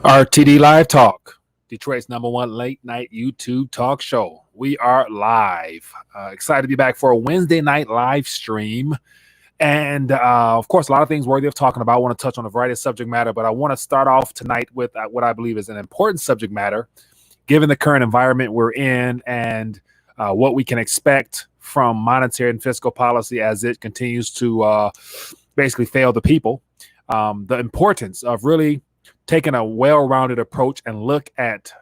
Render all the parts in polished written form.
RTD Live Talk, Detroit's #1 late night YouTube talk show. We are live. Excited to be back for a Wednesday night live stream. And of course, a lot of things worthy of talking about. I want to touch on a variety of subject matter, but I want to start off tonight with what I believe is an important subject matter, given the current environment we're in and what we can expect from monetary and fiscal policy as it continues to basically fail the people. The importance of really taking a well-rounded approach and look at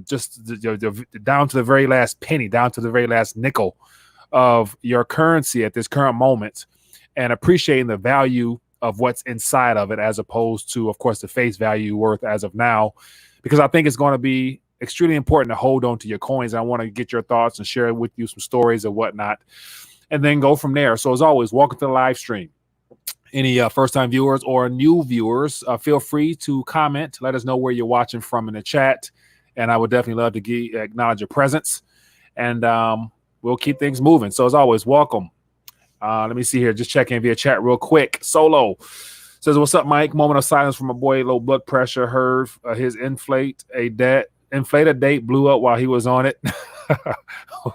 just down to the very last penny, down to the very last nickel of your currency at this current moment, and appreciating the value of what's inside of it as opposed to, of course, the face value worth as of now, because I think it's going to be extremely important to hold on to your coins. I want to get your thoughts and share with you some stories and whatnot, and then go from there. So as always, welcome to the live stream. Any first-time viewers or new viewers, feel free to comment. Let us know where you're watching from in the chat, and I would definitely love to acknowledge your presence, and we'll keep things moving. So as always, welcome. Let me see here. Just check in via chat real quick. Solo says, "What's up, Mike? Moment of silence from my boy. Low blood pressure. Heard his inflated date blew up while he was on it."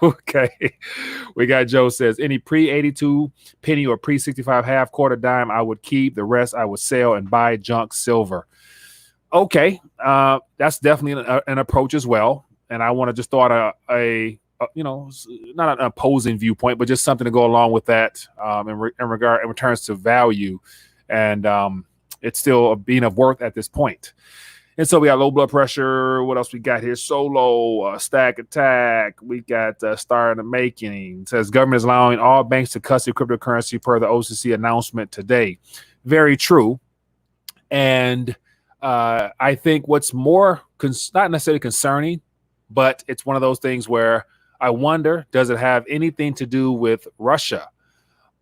Okay. We got Joe says, "Any pre-82 penny or pre-65 half quarter dime I would keep. The rest I would sell and buy junk silver." Okay. That's definitely an approach as well. And I want to just throw out a not an opposing viewpoint, but just something to go along with that in returns to value. And it's still being of worth at this point. And so we got low blood pressure. What else we got here? Solo, stack attack. We got Star in the Making. It says government is allowing all banks to custody cryptocurrency per the OCC announcement today. Very true. And I think what's more, not necessarily concerning, but it's one of those things where I wonder, does it have anything to do with Russia?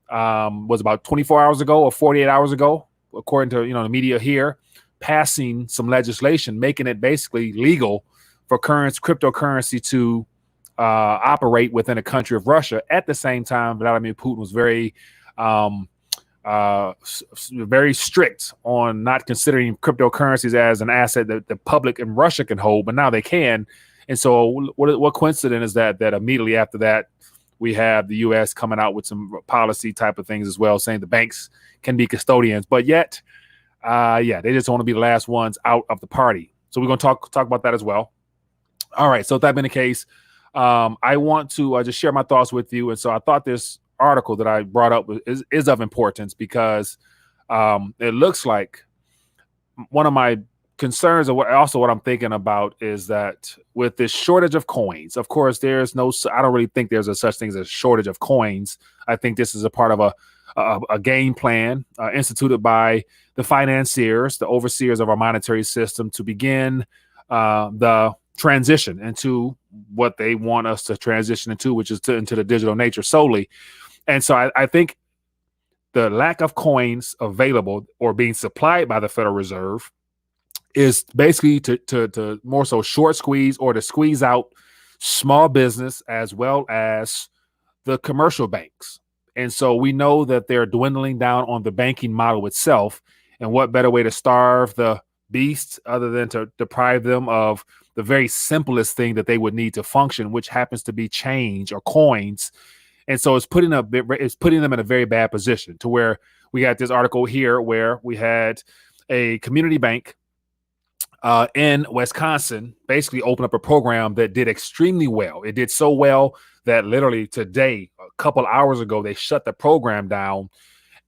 Was about 24 hours ago or 48 hours ago, according to the media here, passing some legislation making it basically legal for cryptocurrency to operate within a country of Russia. At the same time, Vladimir Putin was very strict on not considering cryptocurrencies as an asset that the public in Russia can hold, but now they can. And so what coincidence is that immediately after that, we have the U.S. coming out with some policy type of things as well, saying the banks can be custodians, but yet they just want to be the last ones out of the party. So we're going to talk about that as well. All right. So if that being the case, I want to just share my thoughts with you. And so I thought this article that I brought up is of importance because it looks like one of my concerns, or what I'm thinking about, is that with this shortage of coins, of course, I don't really think there's a such thing as a shortage of coins. I think this is a part of a game plan instituted by the financiers, the overseers of our monetary system, to begin the transition into what they want us to transition into, which is into the digital nature solely. And so I think the lack of coins available or being supplied by the Federal Reserve is basically to more so short squeeze or to squeeze out small business as well as the commercial banks. And so we know that they're dwindling down on the banking model itself. And what better way to starve the beasts other than to deprive them of the very simplest thing that they would need to function, which happens to be change or coins. And so it's putting them in a very bad position, to where we got this article here where we had a community bank in Wisconsin basically open up a program that did extremely well. It did so well that literally today, a couple hours ago, they shut the program down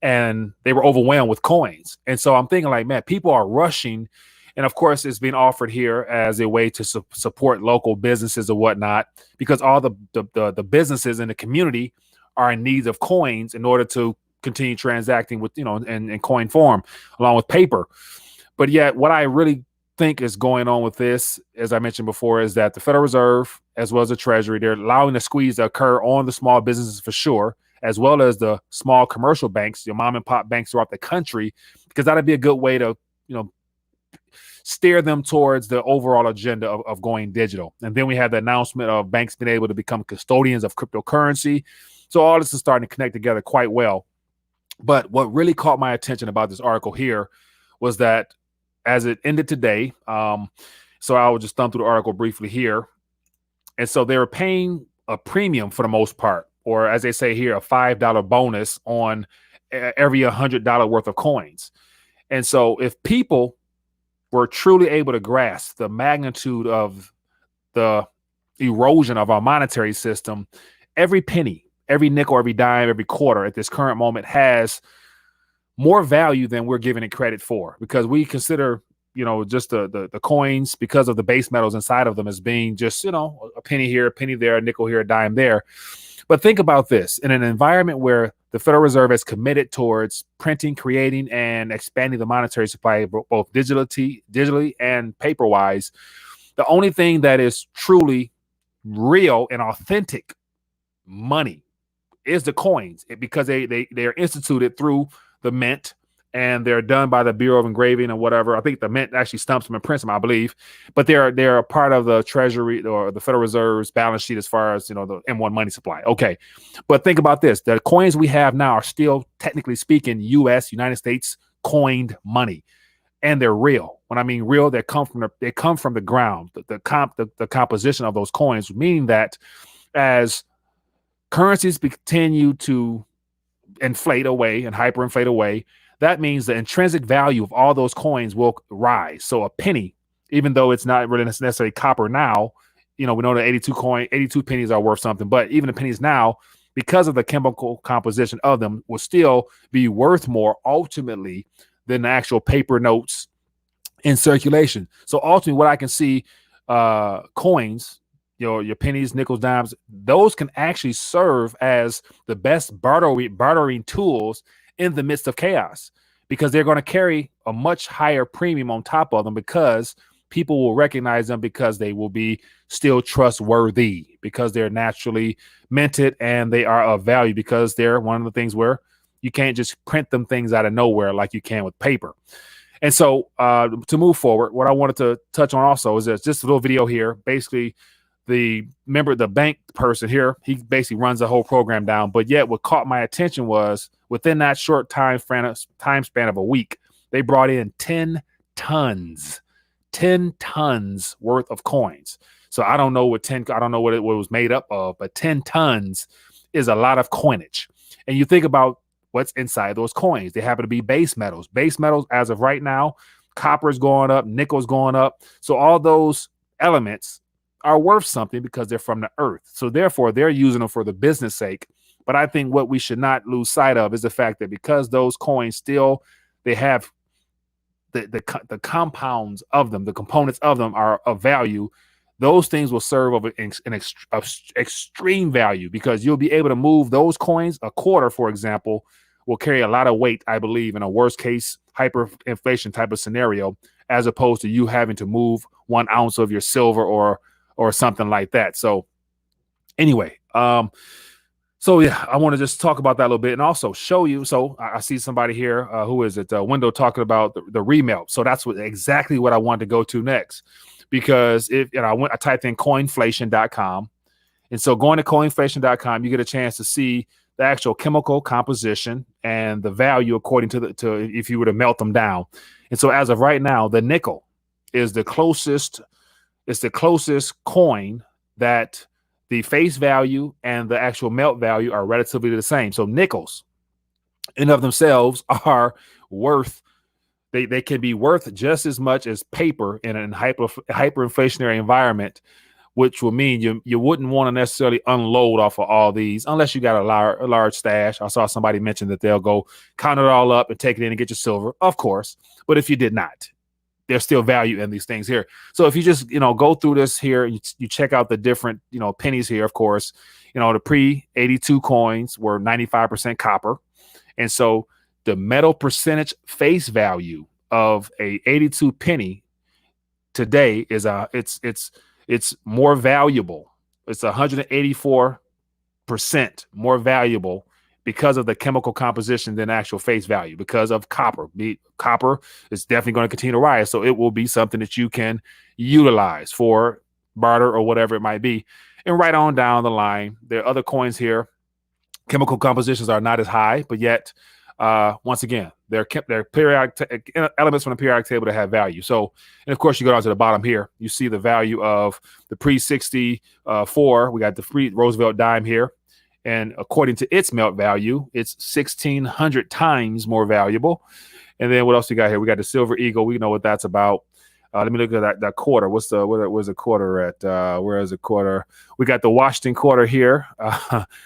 and they were overwhelmed with coins. And so I'm thinking, like, man, people are rushing. And of course, it's being offered here as a way to support local businesses or whatnot, because all the businesses in the community are in need of coins in order to continue transacting with, in coin form along with paper. But yet what I really think is going on with this, as I mentioned before, is that the Federal Reserve, as well as the Treasury, they're allowing the squeeze to occur on the small businesses for sure, as well as the small commercial banks, your mom and pop banks throughout the country, because that'd be a good way to, steer them towards the overall agenda of going digital. And then we have the announcement of banks being able to become custodians of cryptocurrency. So all this is starting to connect together quite well. But what really caught my attention about this article here was that as it ended today. So I will just thumb through the article briefly here. And so they were paying a premium for the most part, or as they say here, a $5 bonus on every $100 worth of coins. And so if people were truly able to grasp the magnitude of the erosion of our monetary system, every penny, every nickel, every dime, every quarter at this current moment has more value than we're giving it credit for, because we consider, just the coins, because of the base metals inside of them, as being just, a penny here, a penny there, a nickel here, a dime there. But think about this: in an environment where the Federal Reserve is committed towards printing, creating, and expanding the monetary supply, both digitally and paper-wise, the only thing that is truly real and authentic money is the coins, because they're instituted through the mint, and they're done by the Bureau of Engraving and whatever. I think the mint actually stamps them and prints them, I believe, but they're a part of the Treasury or the Federal Reserve's balance sheet as far as, the M1 money supply. Okay, but think about this: the coins we have now are still, technically speaking, United States coined money, and they're real. When I mean real, they come from the ground. The composition of those coins, meaning that as currencies continue to inflate away and hyperinflate away, that means the intrinsic value of all those coins will rise. So a penny, even though it's not really necessarily copper now, we know that 82 pennies are worth something, but even the pennies now, because of the chemical composition of them, will still be worth more ultimately than the actual paper notes in circulation. So ultimately, what I can see, coins, your pennies, nickels, dimes, those can actually serve as the best bartering tools in the midst of chaos, because they're going to carry a much higher premium on top of them, because people will recognize them, because they will be still trustworthy, because they're naturally minted and they are of value, because they're one of the things where you can't just print them things out of nowhere like you can with paper. And so to move forward, what I wanted to touch on also is just a little video here. Basically, the bank person here, he basically runs the whole program down. But yet what caught my attention was, within that short time span of a week, they brought in 10 tons worth of coins. So I don't know what it was made up of, but 10 tons is a lot of coinage. And you think about what's inside those coins. They happen to be base metals. Base metals, as of right now, copper's going up, nickel's going up. So all those elements are worth something because they're from the earth. So therefore, they're using them for the business sake. But I think what we should not lose sight of is the fact that because those coins still, they have the compounds of them, the components of them are of value. Those things will serve of an extreme value, because you'll be able to move those coins. A quarter, for example, will carry a lot of weight, I believe, in a worst case hyperinflation type of scenario, as opposed to you having to move 1 ounce of your silver or something like that. So anyway, so yeah, I want to just talk about that a little bit and also show you. So I see somebody here, who is it? Window talking about the remelt. So that's exactly what I wanted to go to next, because I typed in coinflation.com. And so going to coinflation.com, you get a chance to see the actual chemical composition and the value according to if you were to melt them down. And so as of right now, the nickel is the closest coin that the face value and the actual melt value are relatively the same. So nickels in of themselves are worth, they can be worth just as much as paper in a hyperinflationary environment, which will mean you wouldn't want to necessarily unload off of all these unless you got a large stash. I saw somebody mention that they'll go count it all up and take it in and get your silver, of course. But if you did not, there's still value in these things here. So if you just, go through this here, you check out the different, pennies here, of course, the pre-82 coins were 95% copper. And so the metal percentage face value of a 82 penny today is it's more valuable. It's 184% more valuable because of the chemical composition than actual face value, because of copper. Copper is definitely going to continue to rise. So it will be something that you can utilize for barter or whatever it might be. And right on down the line, there are other coins here. Chemical compositions are not as high, but yet Once again, they're periodic elements from the periodic table that have value. So, and of course, you go down to the bottom here, you see the value of the pre-64. We got the free Roosevelt dime here. And according to its melt value, it's 1,600 times more valuable. And then what else we got here? We got the Silver Eagle. We know what that's about. Let me look at that quarter. Where's the quarter at? Where is the quarter? We got the Washington quarter here.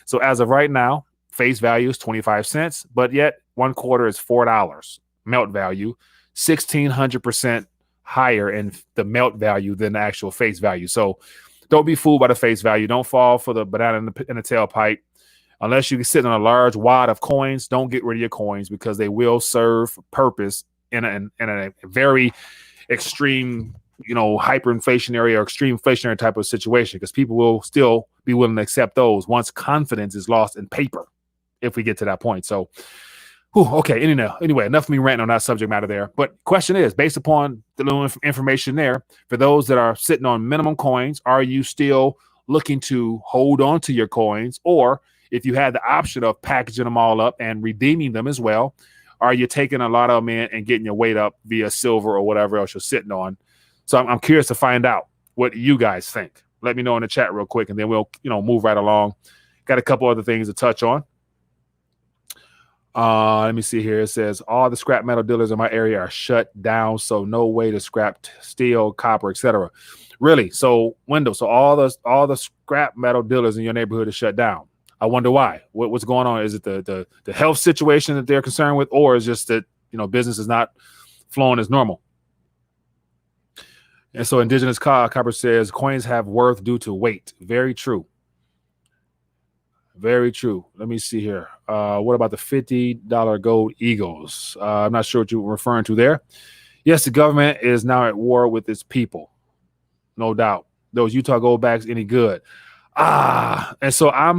So as of right now, face value is 25 cents, but yet one quarter is $4 melt value, 1,600% higher in the melt value than the actual face value. So don't be fooled by the face value. Don't fall for the banana in the tailpipe. Unless you can sit on a large wad of coins, don't get rid of your coins because they will serve purpose in a very extreme, hyperinflationary or extreme inflationary type of situation, because people will still be willing to accept those once confidence is lost in paper, if we get to that point. So, okay. Anyway, enough of me ranting on that subject matter there. But question is, based upon the little information there, for those that are sitting on minimum coins, are you still looking to hold on to your coins? Or if you had the option of packaging them all up and redeeming them as well, are you taking a lot of them in and getting your weight up via silver or whatever else you're sitting on? So I'm curious to find out what you guys think. Let me know in the chat real quick, and then we'll move right along. Got a couple other things to touch on. Let me see here. It says all the scrap metal dealers in my area are shut down, so no way to scrap steel, copper, etc. Really? So all the scrap metal dealers in your neighborhood are shut down. I wonder why. What's going on? Is it the health situation that they're concerned with, or is just that business is not flowing as normal? And so Indigenous Copper says coins have worth due to weight. Very true. Very true. Let me see here. What about the $50 gold eagles? I'm not sure what you're referring to there. Yes, the government is now at war with its people. No doubt. Those Utah goldbacks any good? And so I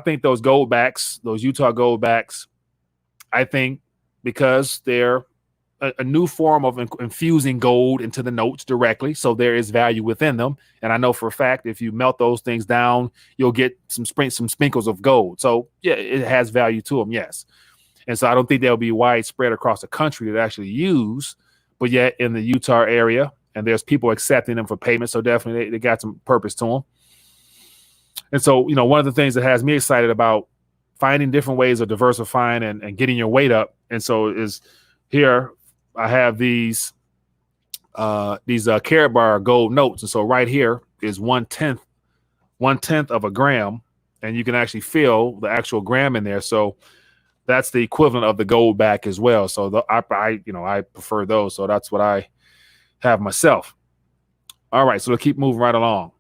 think those Utah goldbacks, I think because they're a new form of infusing gold into the notes directly. So there is value within them. And I know for a fact, if you melt those things down, you'll get some sprinkles of gold. So yeah, it has value to them. Yes. And so I don't think they'll be widespread across the country to actually use, but yet in the Utah area, and there's people accepting them for payment. So definitely they got some purpose to them. And so, one of the things that has me excited about finding different ways of diversifying and getting your weight up. And so is here, I have these Carat Bar gold notes. And so right here is 1/10 of a gram, and you can actually feel the actual gram in there. So that's the equivalent of the gold back as well. So I prefer those. So that's what I have myself. All right. So we'll keep moving right along.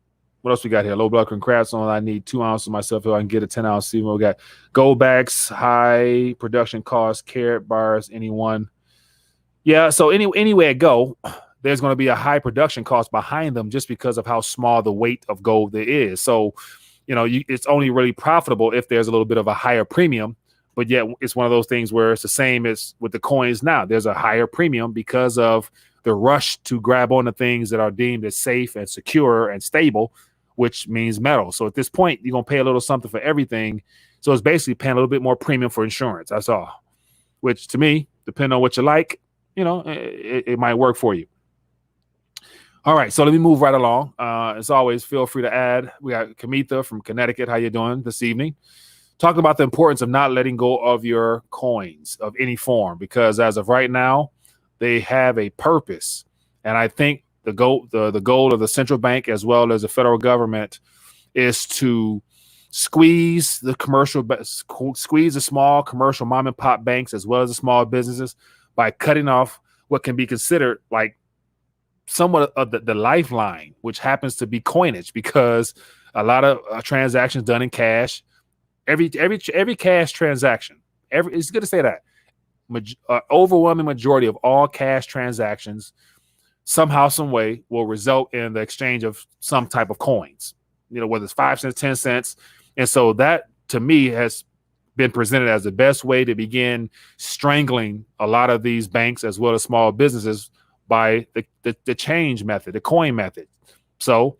What else we got here? Low blood congrats on. I need 2 ounces myself. If I can get a 10-ounce. See what we got. Gold backs, high production costs, Carat Bars, anyone. Yeah. So anywhere I go, there's going to be a high production cost behind them just because of how small the weight of gold there is. So, it's only really profitable if there's a little bit of a higher premium. But yet it's one of those things where it's the same as with the coins now. There's a higher premium because of the rush to grab onto things that are deemed as safe and secure and stable, which means metal. So at this point, you're going to pay a little something for everything. So it's basically paying a little bit more premium for insurance. That's all, which to me, depending on what you like, it might work for you. All right. So let me move right along. As always, feel free to add. We got Kamitha from Connecticut. How you doing this evening? Talking about the importance of not letting go of your coins of any form, because as of right now, they have a purpose. And I think the goal of the central bank as well as the federal government is to squeeze the small commercial mom and pop banks as well as the small businesses by cutting off what can be considered like somewhat of the lifeline, which happens to be coinage, because a lot of transactions done in cash, every cash transaction, it's good to say that overwhelming majority of all cash transactions somehow, some way will result in the exchange of some type of coins, whether it's 5 cents, 10 cents. And so that to me has been presented as the best way to begin strangling a lot of these banks as well as small businesses by the change method, the coin method. So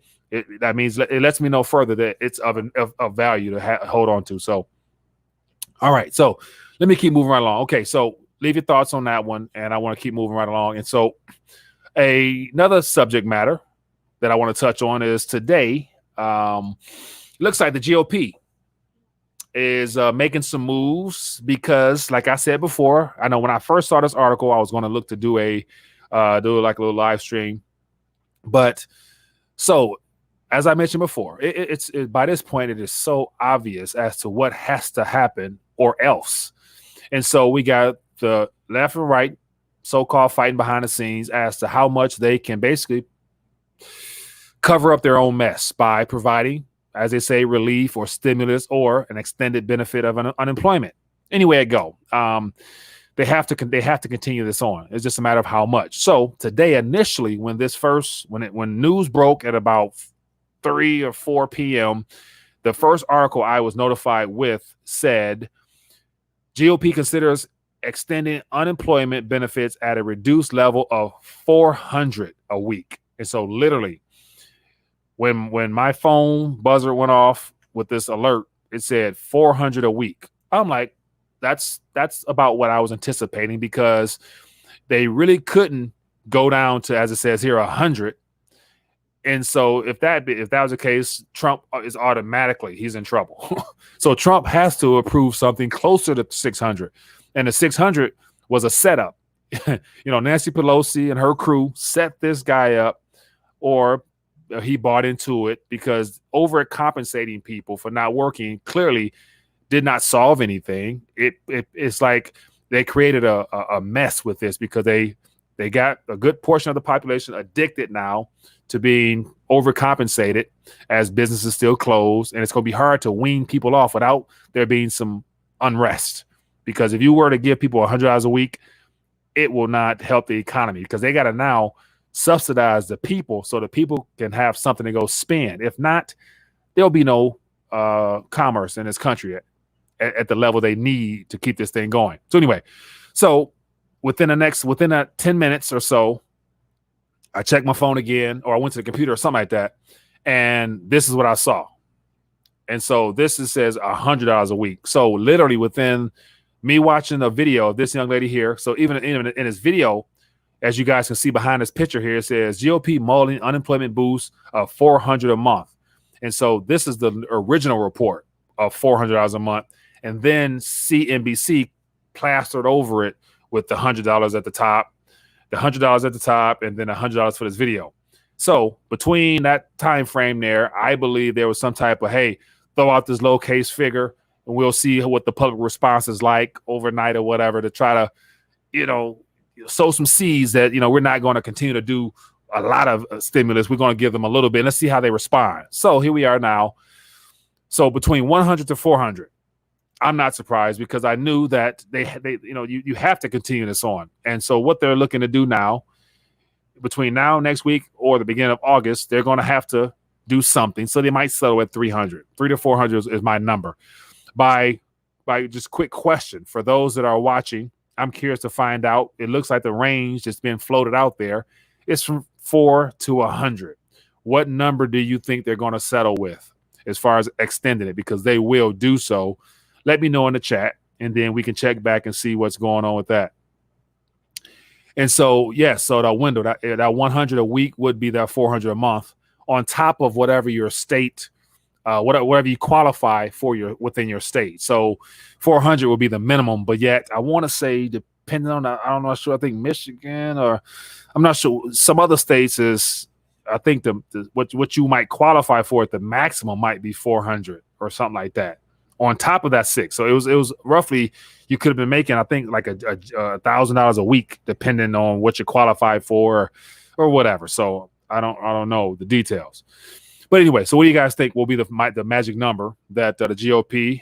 that means it lets me know further that it's of value to hold on to. So, all right. So let me keep moving right along. Okay, so leave your thoughts on that one, and I want to keep moving right along. And so another subject matter that I want to touch on is today. Looks like the GOP is making some moves because, like I said before, I know when I first saw this article, I was going to look to do like a little live stream. But so, as I mentioned before, it's by this point, it is so obvious as to what has to happen or else. And so we got the left and right so-called fighting behind the scenes as to how much they can basically cover up their own mess by providing, as they say, relief or stimulus or an extended benefit of unemployment. Anyway, it go. They have to continue this on. It's just a matter of how much. So today, initially, when news broke at about 3 or 4 p.m., the first article I was notified with said GOP considers extending unemployment benefits at a reduced level of $400 a week. And so literally, when my phone buzzer went off with this alert, it said $400 a week. I'm like, that's about what I was anticipating, because they really couldn't go down to, as it says here, 100. And so if that was the case, Trump is he's in trouble. So Trump has to approve something closer to 600. And the 600 was a setup. Nancy Pelosi and her crew set this guy up, or he bought into it, because overcompensating people for not working clearly did not solve anything. It's like they created a mess with this, because they got a good portion of the population addicted now to being overcompensated as businesses still closed. And it's going to be hard to wean people off without there being some unrest. Because if you were to give people $100 a week, it will not help the economy, because they got to now subsidize the people so the people can have something to go spend. If not, there'll be no commerce in this country at the level they need to keep this thing going. So anyway, within 10 minutes or so, I checked my phone again, or I went to the computer or something like that, and this is what I saw. And so says $100 a week. So literally within me watching a video of this young lady here, so even in this video, as you guys can see behind this picture here, it says GOP mulling unemployment boost of $400 a month. And so this is the original report of $400 a month. And then CNBC plastered over it with the $100 at the top, and then $100 for this video. So between that time frame there, I believe there was some type of, hey, throw out this low case figure, and we'll see what the public response is like overnight or whatever, to try to, sow some seeds that, we're not going to continue to do a lot of stimulus. We're going to give them a little bit. Let's see how they respond. So here we are now. So between 100 to 400, I'm not surprised, because I knew that you have to continue this on. And so what they're looking to do now, between now, next week, or the beginning of August, they're going to have to do something. So they might settle at 300. 300 to 400 is my number. By just quick question for those that are watching, I'm curious to find out. It looks like the range that's been floated out there is from 4 to 100. What number do you think they're going to settle with as far as extending it? Because they will do so. Let me know in the chat, and then we can check back and see what's going on with that. And so, yes, so the window, that 100 a week would be that 400 a month, on top of whatever your state, whatever you qualify for within your state. So 400 would be the minimum, but yet I want to say, depending on, I'm not sure, I think Michigan, or I'm not sure, some other states is, I think what you might qualify for at the maximum might be 400 or something like that, on top of that 6. So it was roughly, you could have been making, I think, like $1,000 a week, depending on what you qualify for or whatever. So I don't know the details. But anyway, so what do you guys think will be the magic number that the GOP,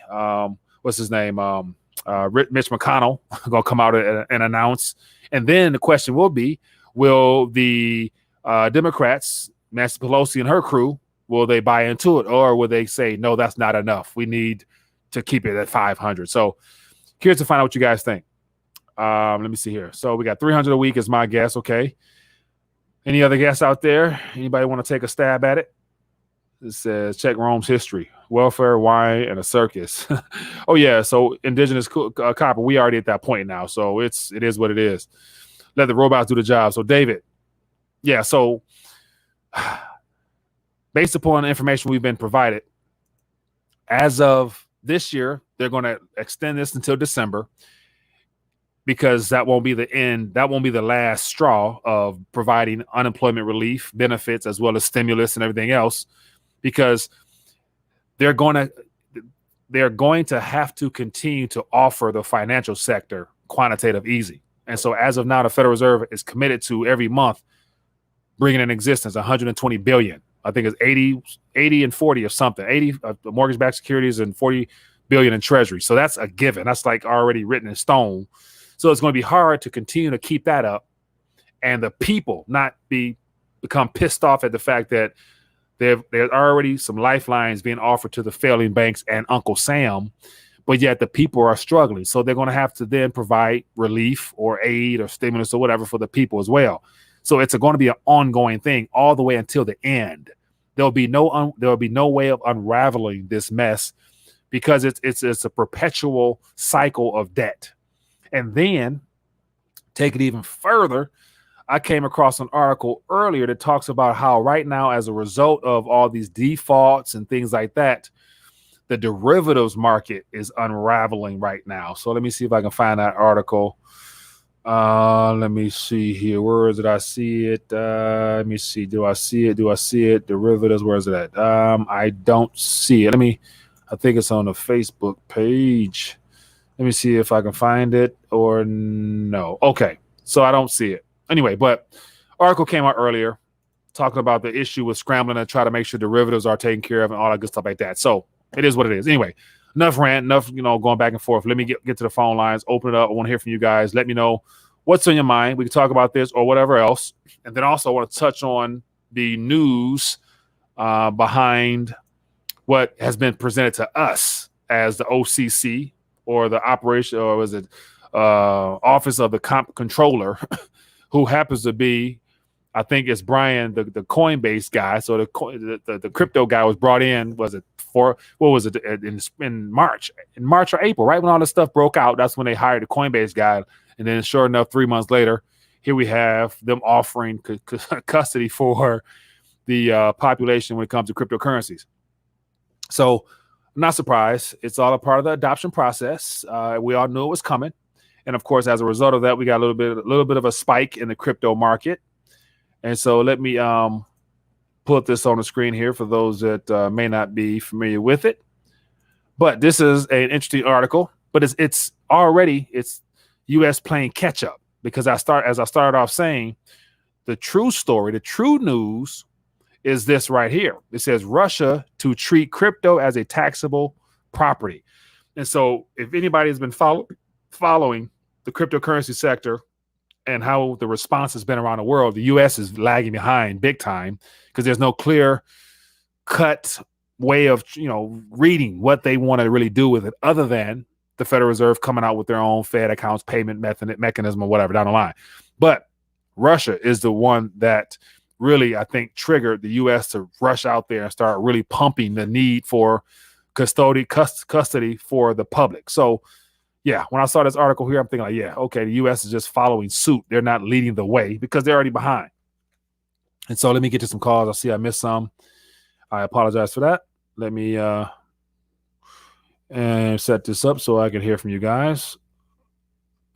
what's his name, Mitch McConnell, going to come out and announce? And then the question will be, will the Democrats, Nancy Pelosi and her crew, will they buy into it, or will they say, no, that's not enough, we need to keep it at 500? So curious to find out what you guys think. Let me see here. So we got 300 a week is my guess. Okay. Any other guess out there? Anybody want to take a stab at it? It says check Rome's history. welfare, wine, and a circus. Oh yeah, so indigenous copper. We already at that point now, so it is what it is. Let the robots do the job. So David, yeah. So based upon the information we've been provided, as of this year, they're going to extend this until December, because that won't be the end. That won't be the last straw of providing unemployment relief benefits as well as stimulus and everything else, because they're going to have to continue to offer the financial sector quantitative easing. And so as of now, the Federal Reserve is committed to every month bringing in existence 120 billion. I think it's 80 and 40 or something, 80 mortgage-backed securities and 40 billion in treasury. So that's a given. That's like already written in stone. So it's going to be hard to continue to keep that up, and the people not become pissed off at the fact that there's already some lifelines being offered to the failing banks and Uncle Sam, but yet the people are struggling. So they're going to have to then provide relief or aid or stimulus or whatever for the people as well. So it's going to be an ongoing thing all the way until the end. There'll be no way of unraveling this mess, because it's a perpetual cycle of debt. And then take it even further. I came across an article earlier that talks about how right now, as a result of all these defaults and things like that, the derivatives market is unraveling right now. So let me see if I can find that article. Let me see here. Where is it? I see it. Let me see. Do I see it? Derivatives. Where is it at? I don't see it. I think it's on the Facebook page. Let me see if I can find it or no. Okay. So I don't see it. Anyway, but article came out earlier talking about the issue with scrambling to try to make sure derivatives are taken care of and all that good stuff like that. So it is what it is. Anyway, enough rant, enough, going back and forth. Let me get to the phone lines, open it up. I want to hear from you guys. Let me know what's on your mind. We can talk about this or whatever else. And then also I want to touch on the news behind what has been presented to us as the OCC, or the operation, or was it Office of the Comptroller, who happens to be, I think it's Brian, the Coinbase guy. So the crypto guy was brought in. Was it in March or April, right when all this stuff broke out? That's when they hired the Coinbase guy, and then sure enough, 3 months later, here we have them offering custody for the population when it comes to cryptocurrencies. So I'm not surprised. It's all a part of the adoption process. We all knew it was coming. And of course, as a result of that, we got a little bit of a spike in the crypto market. And so let me put this on the screen here for those that may not be familiar with it. But this is an interesting article, but it's US playing catch up, because as I started off saying, the true story, the true news is this right here. It says Russia to treat crypto as a taxable property. And so if anybody has been following the cryptocurrency sector and how the response has been around the world, the U.S. is lagging behind big time, because there's no clear cut way of, reading what they want to really do with it, other than the Federal Reserve coming out with their own Fed accounts payment mechanism or whatever down the line. But Russia is the one that really, I think, triggered the U.S. to rush out there and start really pumping the need for custody for the public. So, yeah, when I saw this article here, I'm thinking, like, yeah, okay, the U.S. is just following suit. They're not leading the way because they're already behind. And so let me get to some calls. I see I missed some. I apologize for that. Let me and set this up so I can hear from you guys.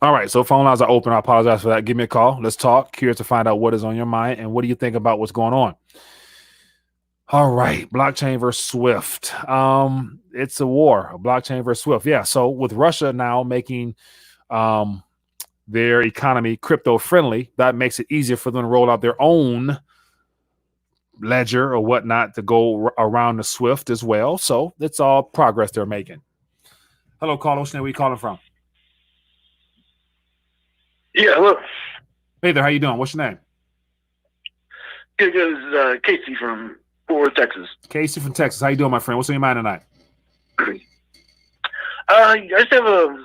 All right, so phone lines are open. I apologize for that. Give me a call. Let's talk. Curious to find out what is on your mind and what do you think about what's going on. All right, blockchain versus Swift. It's a war, a blockchain versus Swift. Yeah, so with Russia now making their economy crypto friendly, that makes it easier for them to roll out their own ledger or whatnot to go around the Swift as well. So it's all progress they're making. Hello, Carlos. Where are you calling from? Yeah, hello. Hey there, how you doing? What's your name? Good. This is Casey from Fort Worth, Texas. Casey from Texas. How you doing, my friend? What's on your mind tonight? I just have a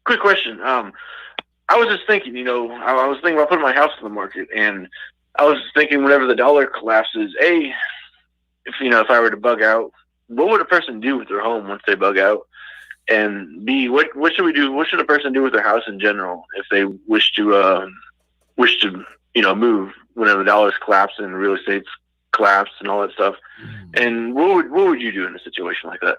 quick question. I was just thinking, I was thinking about putting my house on the market, and I was thinking whenever the dollar collapses, if I were to bug out, what would a person do with their home once they bug out? And B, what should we do? What should a person do with their house in general if they wish to move whenever the dollar's collapsed and real estate's collapsed and all that stuff? And what would you do in a situation like that?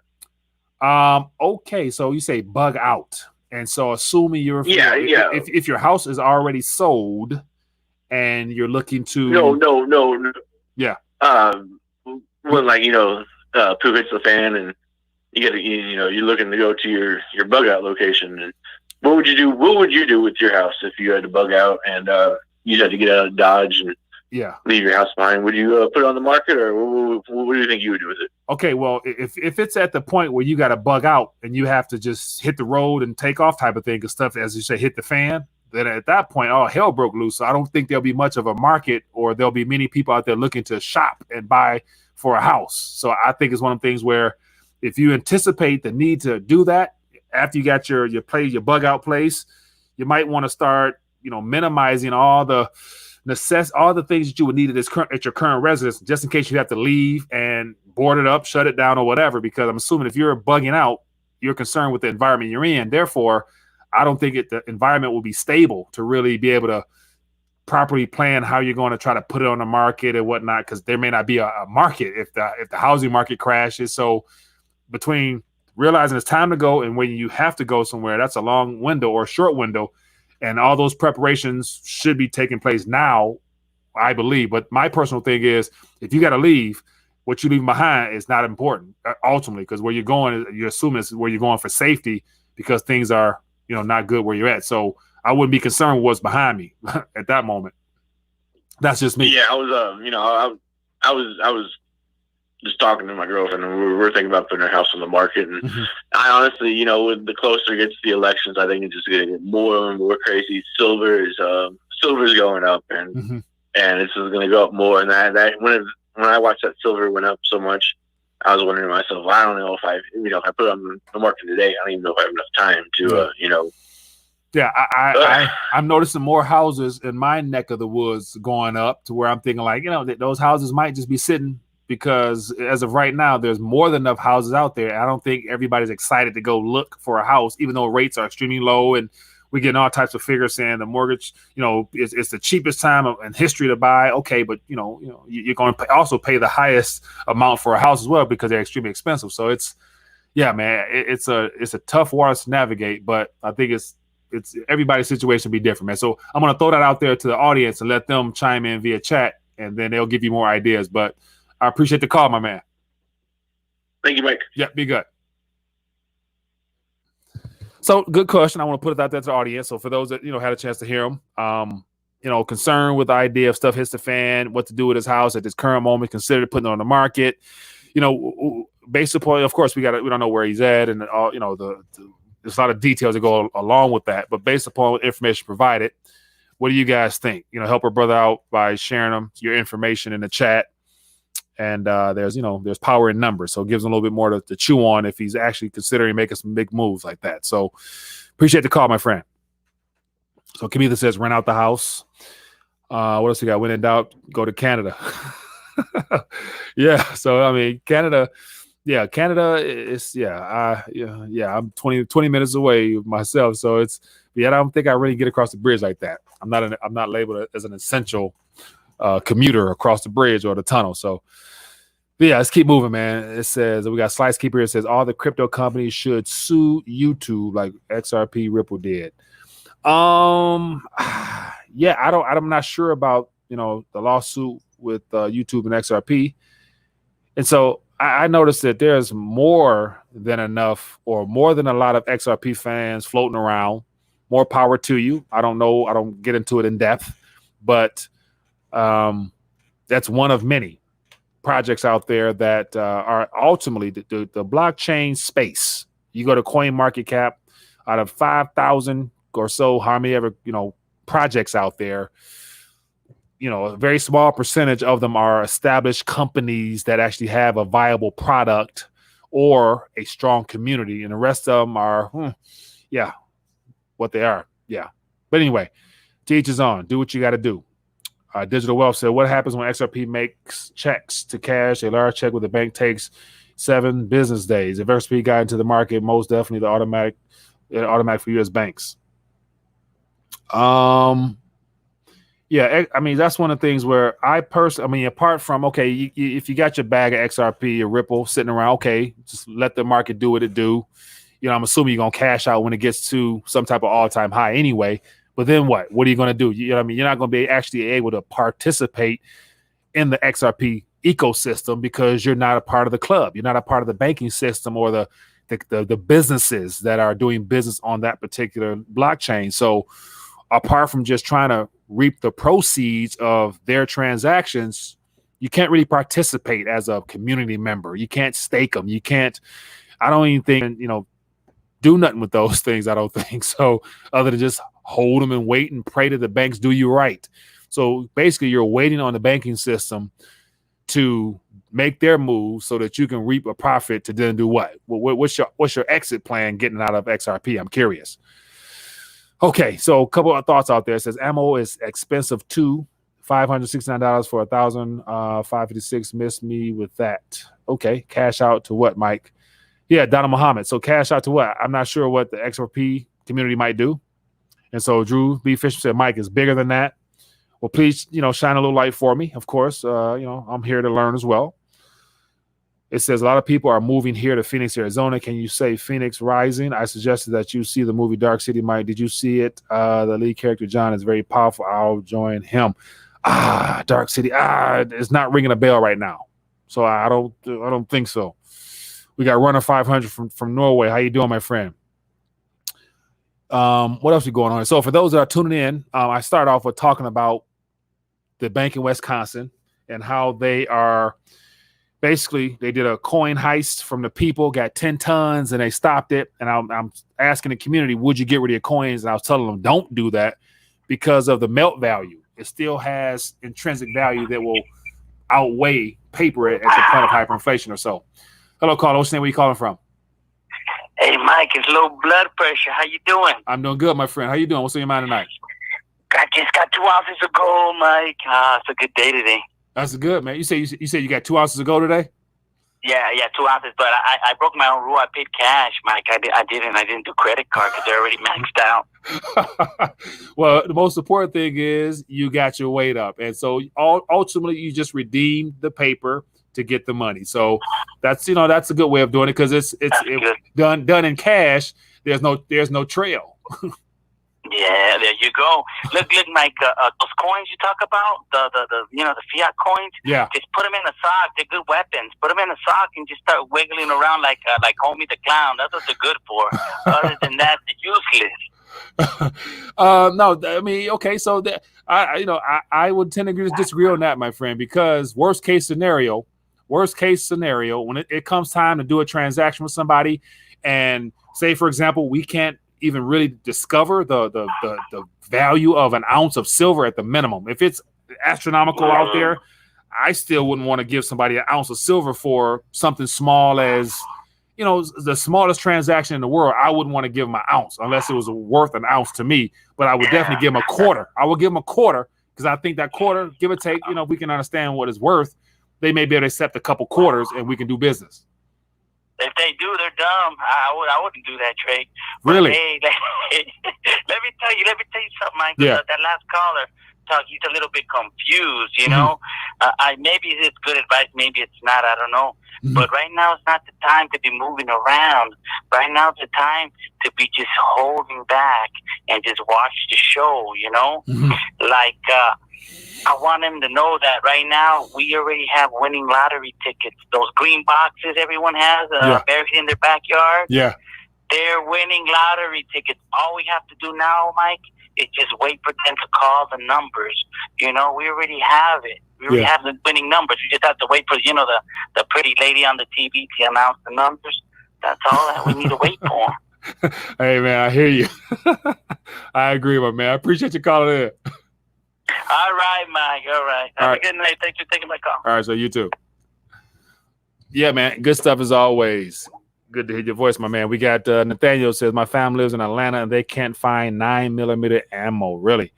Okay, so you say bug out, and so assuming if your house is already sold and you're looking to no yeah when poop hits the fan and you're looking to go to your bug out location, and what would you do with your house if you had to bug out and you had to get out of Dodge and leave your house behind? Would you put it on the market, or what do you think you would do with it? Okay, well, if it's at the point where you got to bug out and you have to just hit the road and take off type of thing, because stuff, as you say, hit the fan, then at that point, all hell broke loose. So I don't think there'll be much of a market, or there'll be many people out there looking to shop and buy for a house. So I think it's one of the things where if you anticipate the need to do that after you got your bug out place, you might want to start, minimizing all the things that you would need at your current residence, just in case you have to leave and board it up, shut it down, or whatever. Because I'm assuming if you're bugging out, you're concerned with the environment you're in. Therefore, I don't think the environment will be stable to really be able to properly plan how you're going to try to put it on the market and whatnot, because there may not be a market if the housing market crashes. So between realizing it's time to go and when you have to go somewhere, that's a long window or a short window. And all those preparations should be taking place now, I believe. But my personal thing is, if you got to leave, what you leave behind is not important ultimately, because where you're going, you're assuming it's where you're going for safety, because things are, not good where you're at. So I wouldn't be concerned with what's behind me at that moment. That's just me. Yeah, I was just talking to my girlfriend, and we were thinking about putting our house on the market. And I honestly, with the closer it gets to the elections, I think it's just going to get more and more crazy. Silver's going up, and it's just going to go up more. And that when I watched that silver went up so much, I was wondering to myself, I don't know if I put it on the market today, I don't even know if I have enough time to, Yeah, I'm noticing more houses in my neck of the woods going up, to where I'm thinking like, that those houses might just be sitting, because as of right now, there's more than enough houses out there. I don't think everybody's excited to go look for a house, even though rates are extremely low and we're getting all types of figures saying the mortgage, it's the cheapest time in history to buy. Okay, but you're going to also pay the highest amount for a house as well, because they're extremely expensive. So it's a tough water to navigate, but I think it's everybody's situation be different, man. So I'm going to throw that out there to the audience and let them chime in via chat, and then they'll give you more ideas. But I appreciate the call, my man. Thank you, Mike. Yeah, be good. So good question. I want to put it out there to the audience. So for those that, had a chance to hear them, concerned with the idea of stuff hits the fan, what to do with his house at this current moment, consider putting it on the market, based upon, of course, we don't know where he's at, and all, there's a lot of details that go along with that, but based upon information provided, what do you guys think? Help our brother out by sharing your information in the chat. And there's power in numbers, so it gives him a little bit more to chew on if he's actually considering making some big moves like that. So appreciate the call, my friend. So Kamila says, rent out the house. What else we got? When in doubt, go to Canada. Yeah. So I mean, Canada is I'm 20 minutes away myself. So I don't think I really get across the bridge like that. I'm not labeled as an essential commuter across the bridge or the tunnel. So let's keep moving, man. It says, we got Slice Keeper. It says all the crypto companies should sue YouTube like XRP Ripple did. I'm not sure about the lawsuit with YouTube and XRP. And so I noticed that there's more than enough, or more than a lot of XRP fans floating around. More power to you. I don't know. I don't get into it in depth, but that's one of many projects out there that are ultimately the blockchain space. You go to CoinMarketCap, out of 5,000 or so, how many ever projects out there, a very small percentage of them are established companies that actually have a viable product or a strong community, and the rest of them are what they are. But anyway, to each his own. Do what you got to do. Digital Wealth said, what happens when XRP makes checks to cash a large check what the bank takes 7 business days. If XRP got into the market, most definitely the automatic for U.S. banks. Yeah, I mean, that's one of the things where apart from, okay, if you got your bag of XRP or Ripple sitting around, okay, just let the market do what it do. I'm assuming you're going to cash out when it gets to some type of all-time high anyway. But then what? What are you going to do? You know what I mean? You're not going to be actually able to participate in the XRP ecosystem because you're not a part of the club. You're not a part of the banking system or the businesses that are doing business on that particular blockchain. So apart from just trying to reap the proceeds of their transactions, you can't really participate as a community member. You can't stake them. I don't even think, do nothing with those things. I don't think so, other than just hold them and wait and pray that the banks do you right. So basically you're waiting on the banking system to make their move so that you can reap a profit to then do what? What's your exit plan getting out of XRP? I'm curious. Okay, so a couple of thoughts out there. It says ammo is expensive too. $569 for 556. Miss me with that. Okay, cash out to what, Mike? Yeah, Donald Muhammad. So cash out to what? I'm not sure what the XRP community might do. And so Drew B. Fisher said, Mike is bigger than that. Well, please, shine a little light for me. Of course, I'm here to learn as well. It says a lot of people are moving here to Phoenix, Arizona. Can you say Phoenix Rising? I suggested that you see the movie Dark City, Mike. Did you see it? The lead character, John, is very powerful. I'll join him. Dark City. It's not ringing a bell right now. So I don't think so. We got Runner 500 from Norway. How you doing, my friend? What else is going on? So for those that are tuning in, I start off with talking about the bank in Wisconsin and how they are basically, they did a coin heist from the people, got 10 tons, and they stopped it. And I'm asking the community, would you get rid of your coins? And I was telling them, don't do that because of the melt value. It still has intrinsic value that will outweigh paper at the point of hyperinflation or so. Hello, caller. What's your name? Where you calling from? Hey, Mike, it's low blood pressure. How you doing? I'm doing good, my friend. How you doing? What's on your mind tonight? I just got 2 ounces of gold, Mike. It's a good day today. That's good, man. You said you got 2 ounces of gold today? Yeah, 2 ounces. But I broke my own rule. I paid cash, Mike. I didn't do credit card because they're already maxed out. Well, the most important thing is you got your weight up, and so ultimately you just redeemed the paper to get the money. So that's a good way of doing it because it's done in cash. There's no trail. Yeah, there you go. Look, Mike, those coins you talk about, the fiat coins. Yeah. Just put them in a sock. They're good weapons. Put them in a sock and just start wiggling around like Homie the Clown. That's what they're good for. Other than that, they're useless. No, I mean, okay, so I would tend to disagree on that, my friend, because worst case scenario, when it comes time to do a transaction with somebody, and say, for example, we can't even really discover the value of an ounce of silver at the minimum. If it's astronomical out there, I still wouldn't want to give somebody an ounce of silver for something small as, the smallest transaction in the world. I wouldn't want to give them an ounce unless it was worth an ounce to me, but I would definitely give them a quarter. I would give them a quarter because I think that quarter, give or take, we can understand what it's worth. They may be able to accept a couple quarters and we can do business. If they do, they're dumb. I wouldn't do that trade. Really? But, hey, let me tell you something, Mike. Yeah. That last caller he's a little bit confused, maybe it's good advice, maybe it's not, I don't know. Mm-hmm. But right now it's not the time to be moving around. Right now it's the time to be just holding back and just watch the show, Mm-hmm. Like, I want him to know that right now we already have winning lottery tickets. Those green boxes everyone has buried in their backyard. Yeah. They're winning lottery tickets. All we have to do now, Mike, is just wait for them to call the numbers. We already have it. We already have the winning numbers. We just have to wait for, the pretty lady on the TV to announce the numbers. That's all that we need to wait for. Hey, man, I hear you. I agree, my man. I appreciate you calling in. All right, Mike. All right. Have a good night. Thanks for taking my call. All right, so you too. Yeah, man. Good stuff as always. Good to hear your voice, my man. We got Nathaniel says, my family lives in Atlanta and they can't find 9mm ammo. Really?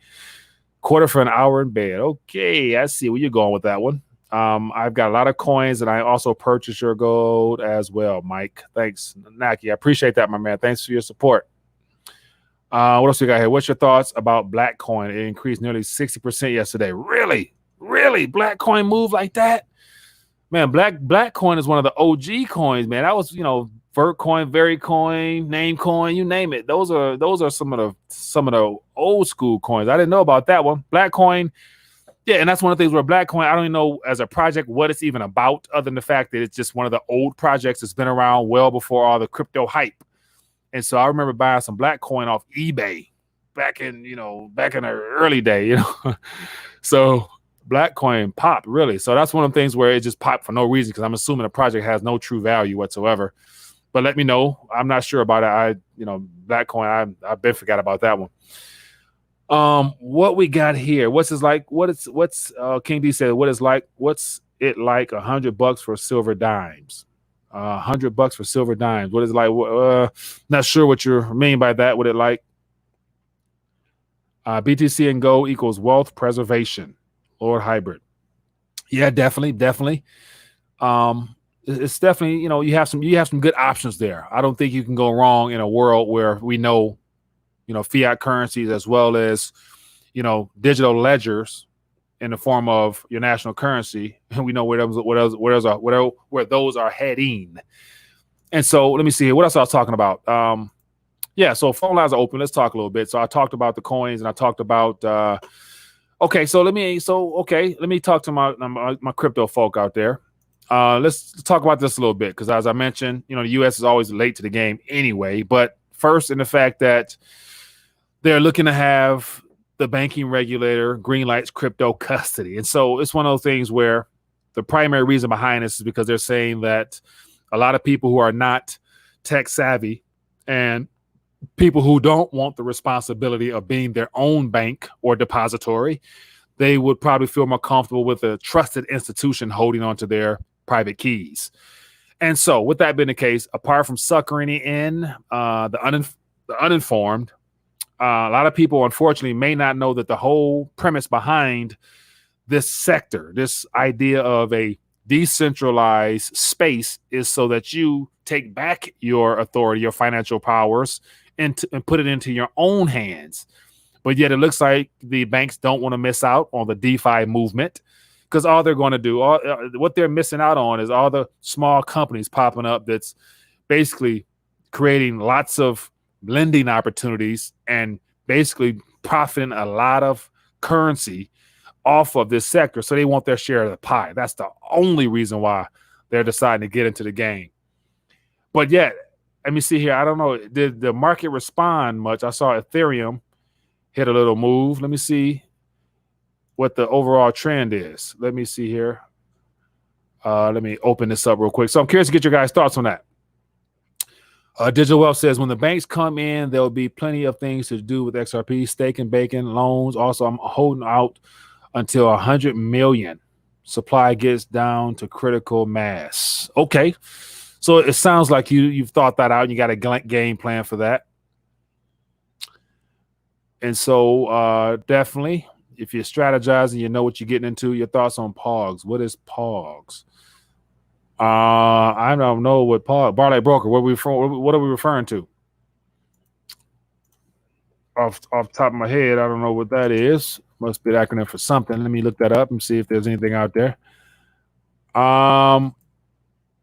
Quarter for an hour in bed. Okay, I see where you're going with that one. I've got a lot of coins, and I also purchased your gold as well, Mike. Thanks, Naki. I appreciate that, my man. Thanks for your support. What else we got here? What's your thoughts about black coin? It increased nearly 60% yesterday. Really? Black coin move like that? Man, black coin is one of the OG coins, man. That was, Vert coin, Very coin, Name coin, you name it. Those are some of the old school coins. I didn't know about that one. Black coin, yeah, and that's one of the things where black coin, I don't even know as a project what it's even about, other than the fact that it's just one of the old projects that's been around well before all the crypto hype. And so I remember buying some black coin off eBay back in the early day, So black coin popped, really. So that's one of the things where it just popped for no reason, because I'm assuming the project has no true value whatsoever. But let me know. I'm not sure about it. Black coin, I've been forgot about that one. What we got here? What's King D said, what's it like $100 for silver dimes? $100 for silver dimes. What is it like? Not sure what you mean by that. What it like? BTC and gold equals wealth preservation. Lord Hybrid. Yeah, definitely. It's definitely, you have some good options there. I don't think you can go wrong in a world where we know, fiat currencies as well as, digital ledgers in the form of your national currency, and we know where those are heading. And so let me see here. What else I was talking about? So phone lines are open. Let's talk a little bit. So I talked about the coins, and I talked about let me talk to my crypto folk out there. Let's talk about this a little bit, because as I mentioned, the U.S. is always late to the game anyway. But first, in the fact that they're looking to have the banking regulator green lights crypto custody. And so it's one of those things where the primary reason behind this is because they're saying that a lot of people who are not tech savvy and people who don't want the responsibility of being their own bank or depository, they would probably feel more comfortable with a trusted institution holding onto their private keys. And so with that being the case, apart from suckering in the uninformed, a lot of people, unfortunately, may not know that the whole premise behind this sector, this idea of a decentralized space, is so that you take back your authority, your financial powers, and put it into your own hands. But yet it looks like the banks don't want to miss out on the DeFi movement, because all they're going to do, what they're missing out on, is all the small companies popping up that's basically creating lots of lending opportunities and basically profiting a lot of currency off of this sector. So they want their share of the pie. That's the only reason why they're deciding to get into the game. But yet, let me see here. I don't know. Did the market respond much? I saw Ethereum hit a little move. Let me see what the overall trend is. Let me see here. Let me open this up real quick. So I'm curious to get your guys' thoughts on that. Digital Wealth says, when the banks come in, there'll be plenty of things to do with XRP, staking, baking, loans. Also, I'm holding out until 100 million supply gets down to critical mass. Okay. So it sounds like you've thought that out and you got a game plan for that. And so definitely, if you're strategizing, you know what you're getting into. Your thoughts on POGs. What is POGs? I don't know what Barley Broker. What are we referring to? Off the top of my head, I don't know what that is. Must be an acronym for something. Let me look that up and see if there's anything out there.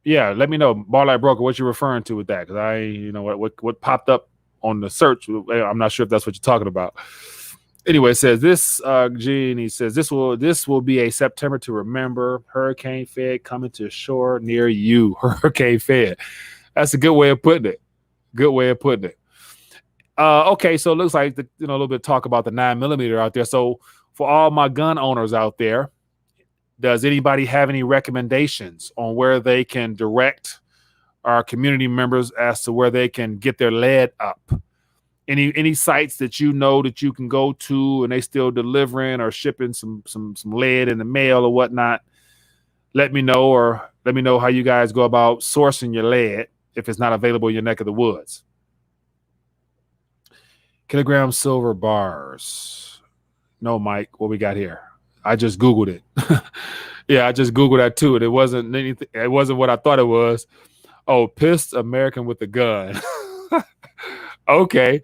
Yeah, let me know, Barley Broker, what you're referring to with that, because what popped up on the search. I'm not sure if that's what you're talking about. Anyway, it says this, Gene, says this will be a September to remember. Hurricane Fed coming to shore near you. Hurricane Fed. That's a good way of putting it. Okay, so it looks like a little bit of talk about the 9mm out there. So for all my gun owners out there, does anybody have any recommendations on where they can direct our community members as to where they can get their lead up? Any sites that that you can go to and they still delivering or shipping some lead in the mail or whatnot? Let me know, or let me know how you guys go about sourcing your lead if it's not available in your neck of the woods. Kilogram silver bars. No, Mike, what we got here? I just Googled it. Yeah, I just Googled that too, and it wasn't anything. It wasn't what I thought it was. Oh, pissed American with a gun. Okay.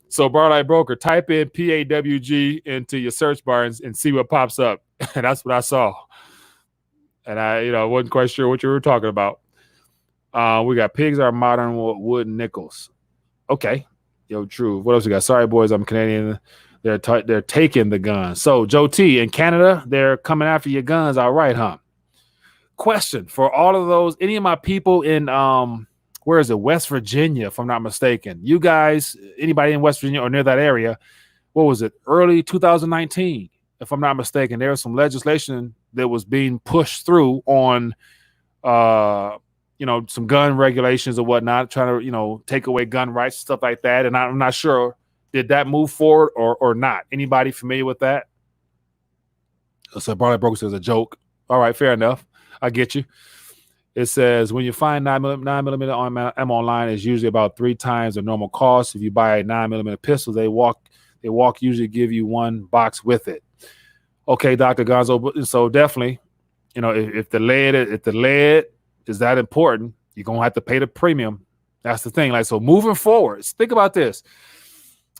So, Barlight Broker, type in PAWG into your search bar and see what pops up. And that's what I saw. And I wasn't quite sure what you were talking about. We got pigs are modern wood nickels. Okay. Yo, true. What else we got? Sorry, boys, I'm Canadian. They're taking the guns. So, Joe T, in Canada, they're coming after your guns. All right, huh? Question for all of those, any of my people in where is it? West Virginia, if I'm not mistaken. You guys, anybody in West Virginia or near that area, what was it? Early 2019, if I'm not mistaken. There was some legislation that was being pushed through on some gun regulations or whatnot, trying to, take away gun rights, stuff like that. And I'm not sure, did that move forward or not? Anybody familiar with that? So Barley Broker says a joke. All right, fair enough. I get you. It says when you find 9mm ammo online, it's usually about 3 times the normal cost. If you buy a 9mm pistol, they usually give you one box with it. Okay, Dr. Gonzo. So definitely, if the lead is that important, you're gonna have to pay the premium. That's the thing. Like, so moving forward, think about this.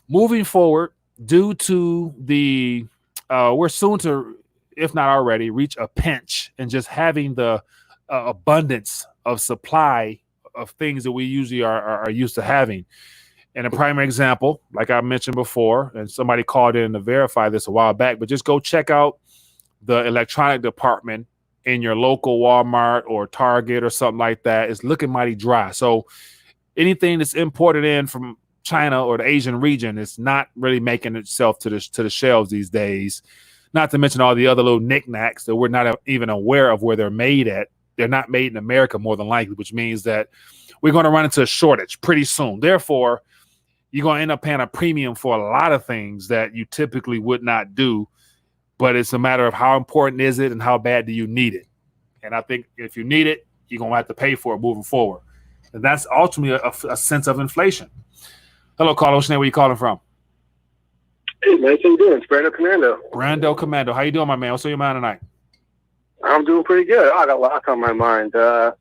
Moving forward, due to the we're soon to, if not already, reach a pinch and just having the abundance of supply of things that we usually are used to having. And a primary example, like I mentioned before, and somebody called in to verify this a while back, but just go check out the electronic department in your local Walmart or Target or something like that. It's looking mighty dry. So anything that's imported in from China or the Asian region is not really making itself to the shelves these days. Not to mention all the other little knickknacks that we're not even aware of where they're made at. They're not made in America more than likely, which means that we're going to run into a shortage pretty soon. Therefore, you're going to end up paying a premium for a lot of things that you typically would not do. But it's a matter of how important is it and how bad do you need it. And I think if you need it, you're going to have to pay for it moving forward. And that's ultimately a sense of inflation. Hello, Carlos. What's your name? Where you calling from? Hey, man. How you doing? It's Brando Commando. Brando Commando. How you doing, my man? What's on your mind tonight? I'm doing pretty good. I got a lot on my mind. Well,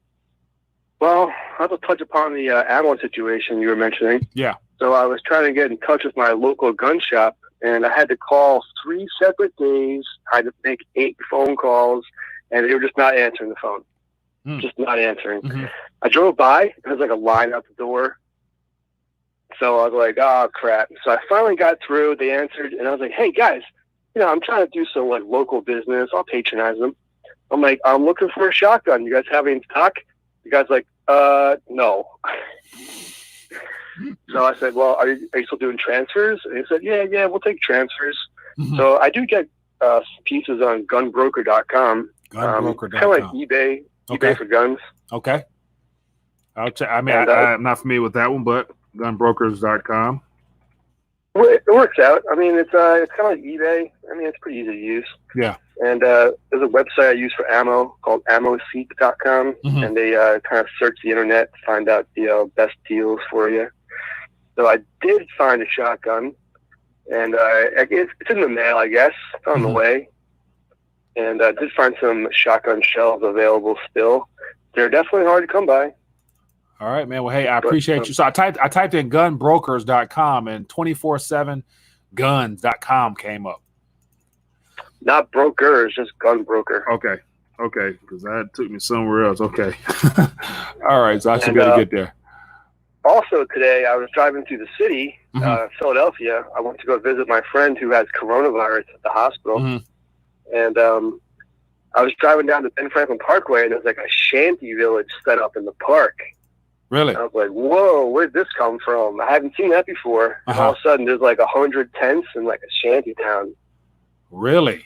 I'll just touch upon the ammo situation you were mentioning. Yeah. So I was trying to get in touch with my local gun shop, and I had to call 3 separate days. I had to make 8 phone calls, and they were just not answering the phone. Just not answering. Mm-hmm. I drove by. There was like a line out the door. So I was like, oh, crap. So I finally got through. They answered, and I was like, hey, guys, I'm trying to do some like local business. I'll patronize them. I'm like, I'm looking for a shotgun. You guys have any in stock? The guy's like, no. So I said, well, are you still doing transfers? And he said, yeah, we'll take transfers. Mm-hmm. So I do get pieces on gunbroker.com. Gunbroker.com. Kind of like eBay for guns. Okay. I'll check. I mean, I'm not familiar with that one, but gunbrokers.com. Well, it works out. I mean, it's kind of like eBay. I mean, it's pretty easy to use. Yeah. And there's a website I use for ammo called ammoseek.com, mm-hmm. and they kind of search the internet to find out the best deals for you. So I did find a shotgun, and it's in the mail, I guess. It's on the way. And I did find some shotgun shells available still. They're definitely hard to come by. All right, man. Well, hey, I appreciate you. So I typed in gunbrokers.com and 247guns.com came up. Not brokers, just gun broker. Okay, because that took me somewhere else. Okay. All right, so I should be able to get there. Also today, I was driving through the city, Philadelphia. I went to go visit my friend who has coronavirus at the hospital. Mm-hmm. And I was driving down the Ben Franklin Parkway, and there was like a shanty village set up in the park. Really? And I was like, whoa, where'd this come from? I haven't seen that before. Uh-huh. All of a sudden, there's like 100 tents in like a shanty town. Really?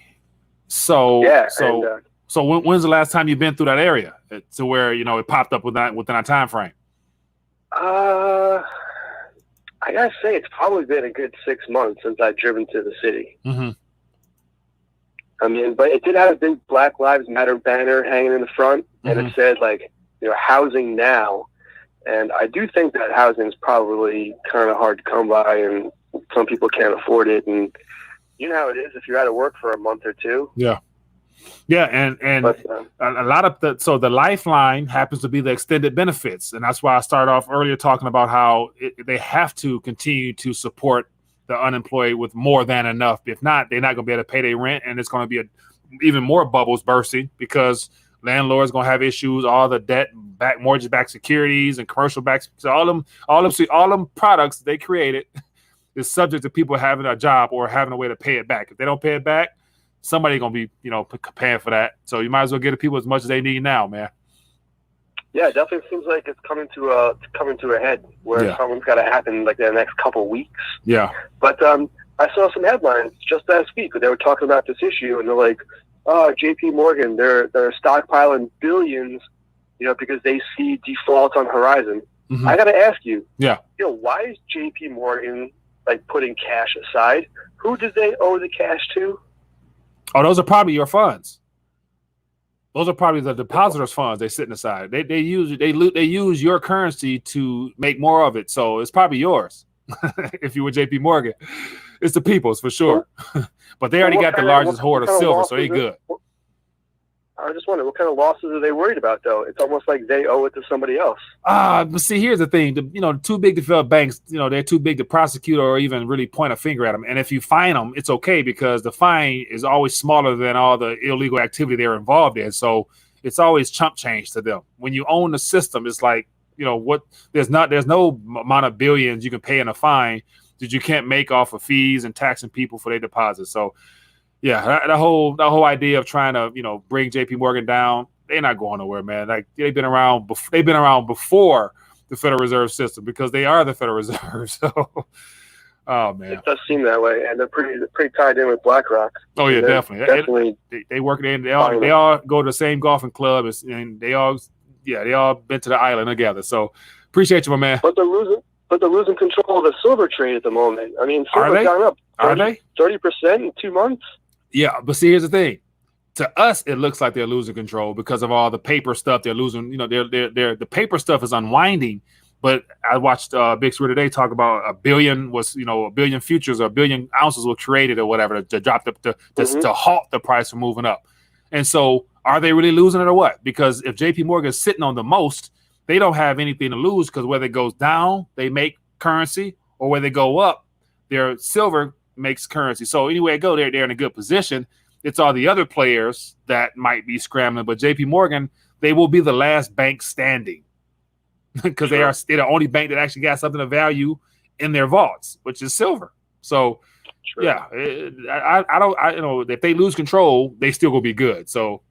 So, yeah. So when's the last time you've been through that area to where, it popped up within a time frame? I gotta say, it's probably been a good 6 months since I've driven to the city. Mm-hmm. I mean, but it did have a big Black Lives Matter banner hanging in the front, and it said like, housing now. And I do think that housing is probably kind of hard to come by, and some people can't afford it. And you know how it is if you're out of work for a month or two. Yeah. Yeah, and But, a lot of the lifeline happens to be the extended benefits, and that's why I started off earlier talking about how they have to continue to support the unemployed with more than enough. If not, they're not going to be able to pay their rent, and it's going to be even more bubbles bursting because landlords going to have issues. All the debt, mortgage-backed securities, and commercial-backed, so all them products they created is subject to people having a job or having a way to pay it back. If they don't pay it back, somebody gonna be, paying for that. So you might as well get the people as much as they need now, man. Yeah, it definitely seems like it's coming to a head where something's got to happen like in the next couple of weeks. Yeah. But I saw some headlines just last week where they were talking about this issue, and they're like, "Oh, J.P. Morgan, they're stockpiling billions, because they see defaults on the horizon." Mm-hmm. I got to ask you, why is J.P. Morgan like putting cash aside? Who did they owe the cash to? Oh, those are probably your funds. Those are probably the depositors' funds they're sitting aside. They use your currency to make more of it. So it's probably yours. If you were J.P. Morgan, it's the people's for sure. But they already got the largest hoard of silver, so they good. I just wonder, what kind of losses are they worried about, though? It's almost like they owe it to somebody else. But see, here's the thing. Too big to fail banks, they're too big to prosecute or even really point a finger at them. And if you fine them, it's okay because the fine is always smaller than all the illegal activity they're involved in. So it's always chump change to them. When you own the system, it's like, there's no amount of billions you can pay in a fine that you can't make off of fees and taxing people for their deposits. So yeah, the whole idea of trying to bring J.P. Morgan down, they're not going nowhere, man. Like they've been around before the Federal Reserve System because they are the Federal Reserve. So, oh man, it does seem that way, and they're pretty tied in with BlackRock. Oh yeah, definitely. They work. They all go to the same golfing club, and they all been to the island together. So appreciate you, my man. But they're losing control of the silver trade at the moment. I mean, silver's gone up. 30% in 2 months? Yeah, but see, here's the thing. To us, it looks like they're losing control because of all the paper stuff they're losing. The paper stuff is unwinding. But I watched Big Swear today talk about a billion futures or a billion ounces were created or whatever to drop to halt the price from moving up. And so, are they really losing it or what? Because if J.P. Morgan is sitting on the most, they don't have anything to lose because whether it goes down, they make currency, or where they go up, their silver makes currency. So anyway, they're in a good position. It's all the other players that might be scrambling, but JP Morgan, they will be the last bank standing because they're the only bank that actually got something of value in their vaults, which is silver. So yeah, if they lose control, they still gonna be good. So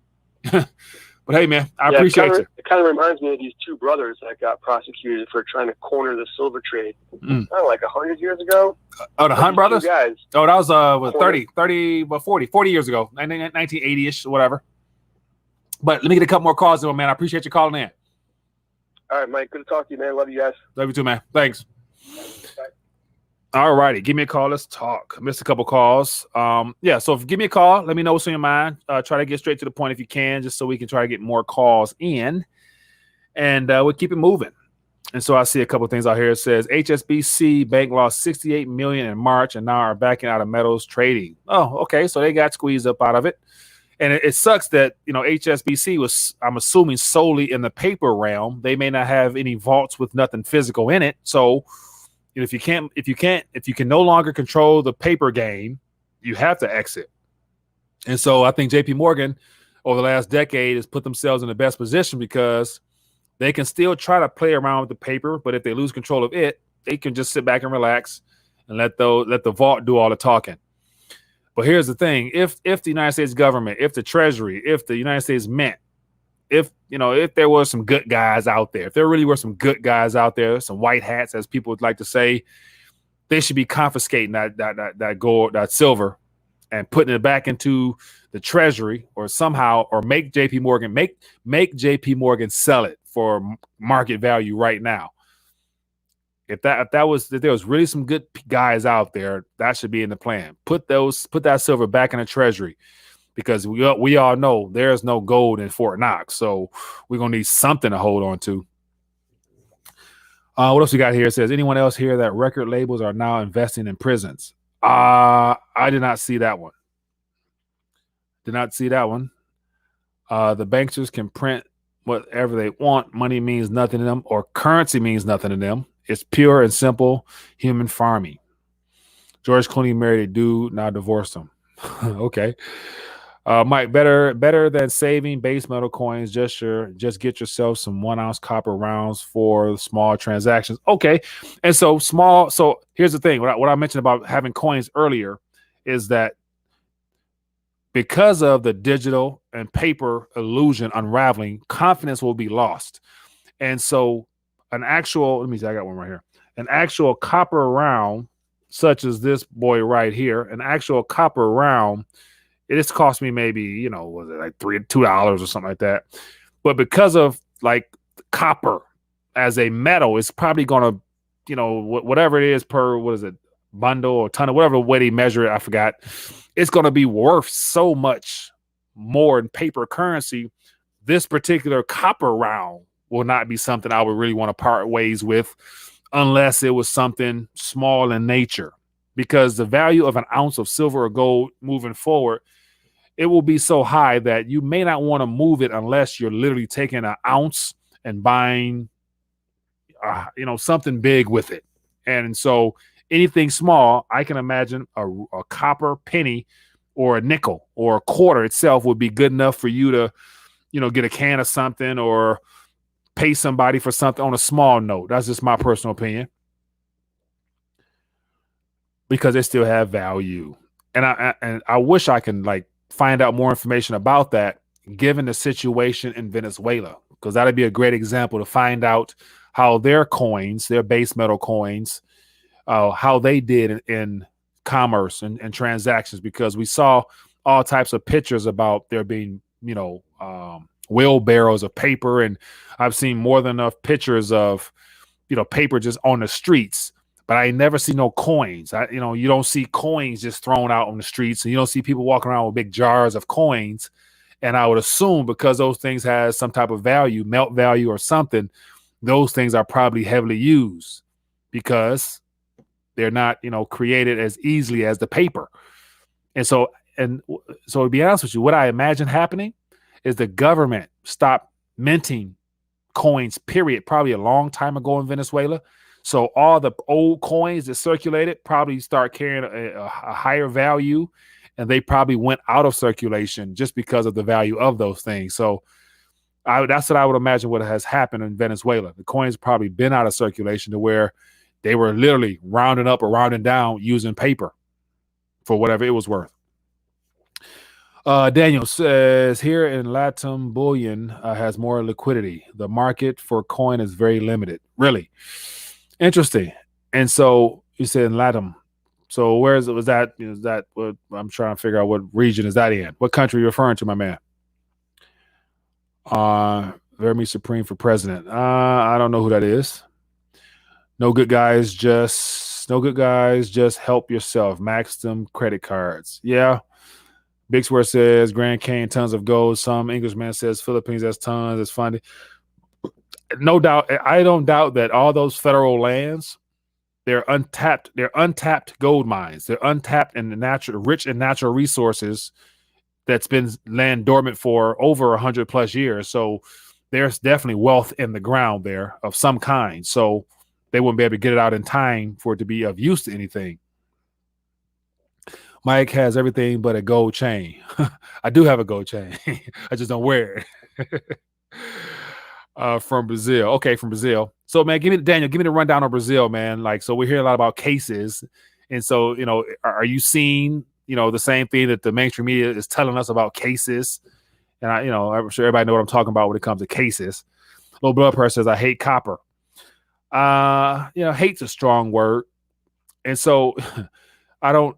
but hey, man, I appreciate you. It kind of reminds me of these two brothers that got prosecuted for trying to corner the silver trade. Like 100 years ago. Oh, the Hunt brothers? Guys. Oh, that was 40 years ago, 1980-ish or whatever. But let me get a couple more calls in, man. I appreciate you calling in. All right, Mike. Good to talk to you, man. Love you guys. Love you too, man. Thanks. Bye. All righty. Give me a call. Let's talk. I missed a couple calls. So give me a call. Let me know what's on your mind. Try to get straight to the point if you can, just so we can try to get more calls in. And we'll keep it moving. And so I see a couple of things out here. It says HSBC Bank lost $68 million in March and now are backing out of metals trading. Oh, okay. So they got squeezed up out of it. And it sucks that, HSBC was, I'm assuming, solely in the paper realm. They may not have any vaults with nothing physical in it. So if you can no longer control the paper game, you have to exit. And so I think JP Morgan over the last decade has put themselves in the best position because they can still try to play around with the paper, but if they lose control of it, they can just sit back and relax and let the vault do all the talking. But here's the thing: if the United States government, if the Treasury, if the United States Mint, if there were some good guys out there, if there really were some good guys out there, some white hats, as people would like to say, they should be confiscating that gold, that silver, and putting it back into the Treasury or somehow, or make JP Morgan make JP Morgan sell it for market value right now. If there was really some good guys out there, that should be in the plan. Put that silver back in the Treasury, because we all know there's no gold in Fort Knox, so we're gonna need something to hold on to. What else we got here? It says, anyone else here that record labels are now investing in prisons? I did not see that one. Did not see that one. The banksters can print whatever they want. Money means nothing to them, or currency means nothing to them. It's pure and simple human farming. George Clooney married a dude, now divorced him. Okay. Mike, better than saving base metal coins. Just get yourself some 1 ounce copper rounds for small transactions. Okay, and so small. So here's the thing: what I mentioned about having coins earlier is that because of the digital and paper illusion unraveling, confidence will be lost, and so an actual. Let me see. I got one right here. An actual copper round, such as this boy right here, an actual copper round. It just cost me maybe, was it like $2 or something like that. But because of like copper as a metal, it's probably going to, whatever it is per, what is it, bundle or ton of whatever way they measure it, I forgot. It's going to be worth so much more in paper currency. This particular copper round will not be something I would really want to part ways with unless it was something small in nature. Because the value of an ounce of silver or gold moving forward, it will be so high that you may not want to move it unless you're literally taking an ounce and buying, something big with it. And so anything small, I can imagine a copper penny or a nickel or a quarter itself would be good enough for you to, get a can of something or pay somebody for something on a small note. That's just my personal opinion. Because they still have value. And I wish I can find out more information about that given the situation in Venezuela, because that'd be a great example to find out how their coins, their base metal coins, how they did in commerce and transactions, because we saw all types of pictures about there being, wheelbarrows of paper. And I've seen more than enough pictures of, paper just on the streets. But I never see no coins. You don't see coins just thrown out on the streets, and you don't see people walking around with big jars of coins. And I would assume because those things have some type of value, melt value or something, those things are probably heavily used because they're not, created as easily as the paper. And so to be honest with you, what I imagine happening is the government stopped minting coins, period, probably a long time ago in Venezuela. So all the old coins that circulated probably start carrying a higher value, and they probably went out of circulation just because of the value of those things. So that's what I would imagine what has happened in Venezuela. The coins probably been out of circulation to where they were literally rounding up or rounding down using paper for whatever it was worth. Daniel says here in Latin, bullion has more liquidity. The market for coin is very limited. Really? Interesting. And so you said in Latin. So where is that what I'm trying to figure out? What region is that in? What country are you referring to, my man? Vermi Supreme for president. I don't know who that is. No good guys, just help yourself. Max them credit cards. Yeah. Big Square says Grand Canyon, tons of gold. Some Englishman says Philippines has tons. It's funny. No doubt. I don't doubt that all those federal lands, they're untapped. They're untapped gold mines. They're untapped and rich in natural resources that's been land dormant for over 100+ years. So there's definitely wealth in the ground there of some kind. So they wouldn't be able to get it out in time for it to be of use to anything. Mike has everything but a gold chain. I do have a gold chain. I just don't wear it. From Brazil. Okay, from Brazil. So, man, give me the rundown of Brazil, man. So we hear a lot about cases. And so, are you seeing, the same thing that the mainstream media is telling us about cases? And I'm sure everybody know what I'm talking about when it comes to cases. Low blood pressure says, I hate copper. Hate's a strong word. And so I don't,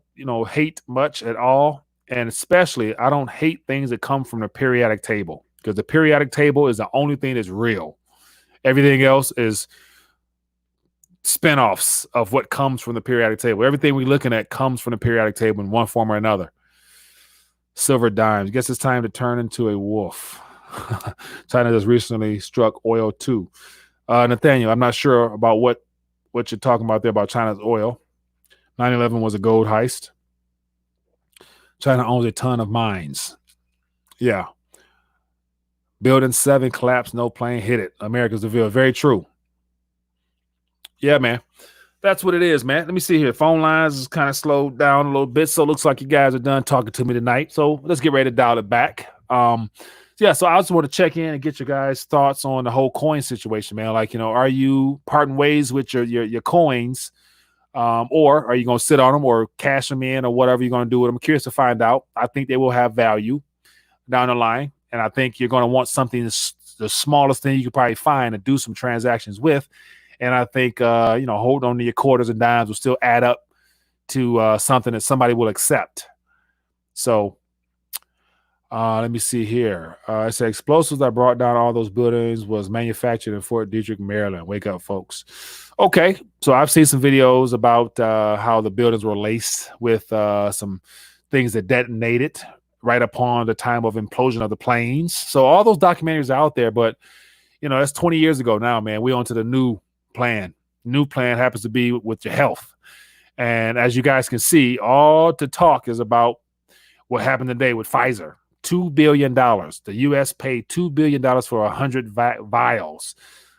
hate much at all. And especially I don't hate things that come from the periodic table, because the periodic table is the only thing that's real. Everything else is spinoffs of what comes from the periodic table. Everything we're looking at comes from the periodic table in one form or another. Silver dimes. Guess it's time to turn into a wolf. China just recently struck oil too. Nathaniel, I'm not sure about what you're talking about there about China's oil. 9/11 was a gold heist. China owns a ton of mines. Yeah. Building 7 collapsed, no plane hit it. America's the Ville. Very true. Yeah, man. That's what it is, man. Let me see here. Phone lines is kind of slowed down a little bit. So it looks like you guys are done talking to me tonight. So let's get ready to dial it back. So I just want to check in and get your guys' thoughts on the whole coin situation, man. Like, are you parting ways with your coins? Or are you going to sit on them or cash them in or whatever you're going to do with them? I'm curious to find out. I think they will have value down the line. And I think you're going to want something the smallest thing you could probably find to do some transactions with. And I think, hold on to your quarters and dimes will still add up to something that somebody will accept. So let me see here. It said explosives that brought down all those buildings was manufactured in Fort Detrick, Maryland. Wake up, folks. Okay. So I've seen some videos about how the buildings were laced with some things that detonated right upon the time of implosion of the planes. So all those documentaries are out there, but that's 20 years ago now, man. We're on to the new plan. New plan happens to be with your health. And as you guys can see, all the talk is about what happened today with Pfizer. $2 billion. The U.S. paid $2 billion for 100 vials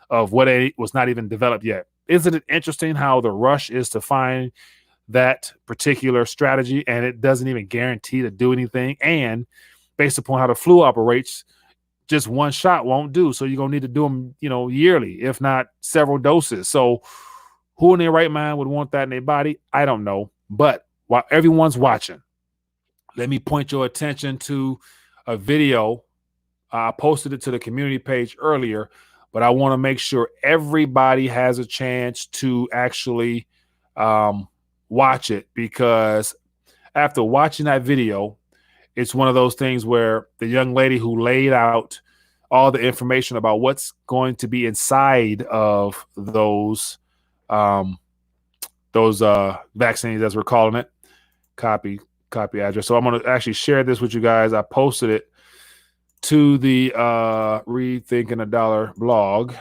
of what was not even developed yet. Isn't it interesting how the rush is to find that particular strategy, and it doesn't even guarantee to do anything? And based upon how the flu operates, just one shot won't do. So you're going to need to do them, yearly, if not several doses. So who in their right mind would want that in their body? I don't know. But while everyone's watching, let me point your attention to a video. I posted it to the community page earlier, but I want to make sure everybody has a chance to actually watch it, because after watching that video, it's one of those things where the young lady who laid out all the information about what's going to be inside of those vaccines, as we're calling it, copy address. So I'm going to actually share this with you guys. I posted it to the Rethinking a Dollar blog.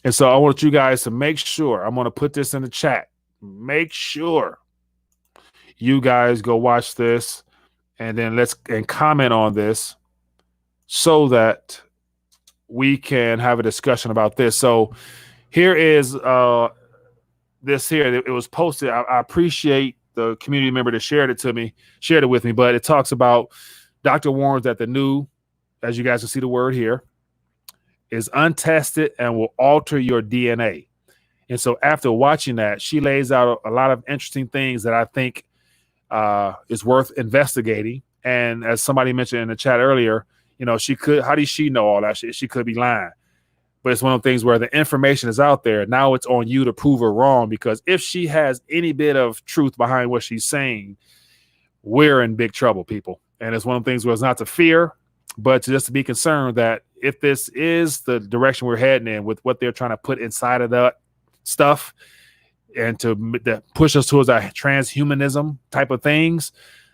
And so I want you guys to make sure, I'm going to put this in the chat. Make sure you guys go watch this and then and comment on this so that we can have a discussion about this. So here is this here. It was posted. I appreciate the community member that shared it with me, but it talks about Dr. warns that the new, as you guys can see the word here, is untested and will alter your DNA. And so after watching that, she lays out a lot of interesting things that I think is worth investigating. And as somebody mentioned in the chat earlier, how does she know all that shit? She could be lying. But it's one of the things where the information is out there. Now it's on you to prove her wrong, because if she has any bit of truth behind what she's saying, we're in big trouble, people. And it's one of the things where it's not to fear, but just to be concerned that if this is the direction we're heading in with what they're trying to put inside of that stuff and to push us towards our transhumanism type of things,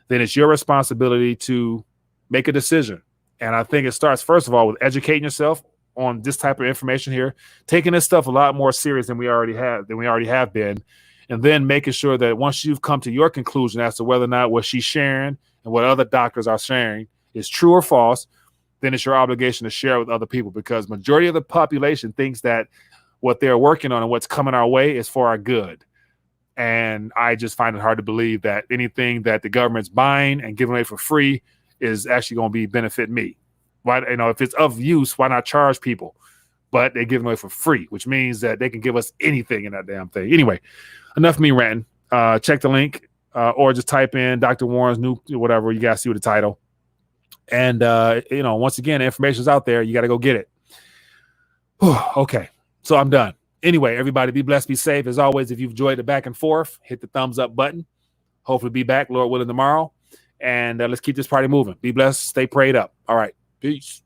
then it's your responsibility to make a decision. And I think it starts, first of all, with educating yourself on this type of information here, taking this stuff a lot more serious than we already have been, and then making sure that once you've come to your conclusion as to whether or not what she's sharing and what other doctors are sharing is true or false, then it's your obligation to share with other people, because majority of the population thinks that what they're working on and what's coming our way is for our good. And I just find it hard to believe that anything that the government's buying and giving away for free is actually going to be benefit me. Why, if it's of use, why not charge people? But they're giving away for free, which means that they can give us anything in that damn thing. Anyway, enough of me ranting. Check the link or just type in Dr. Warren's new whatever. You guys see with the title. And, once again, the information's out there. You got to go get it. Okay, so I'm done. Anyway, everybody be blessed, be safe. As always, if you've enjoyed the back and forth, hit the thumbs up button. Hopefully be back, Lord willing, tomorrow. And let's keep this party moving. Be blessed. Stay prayed up. All right. Peace.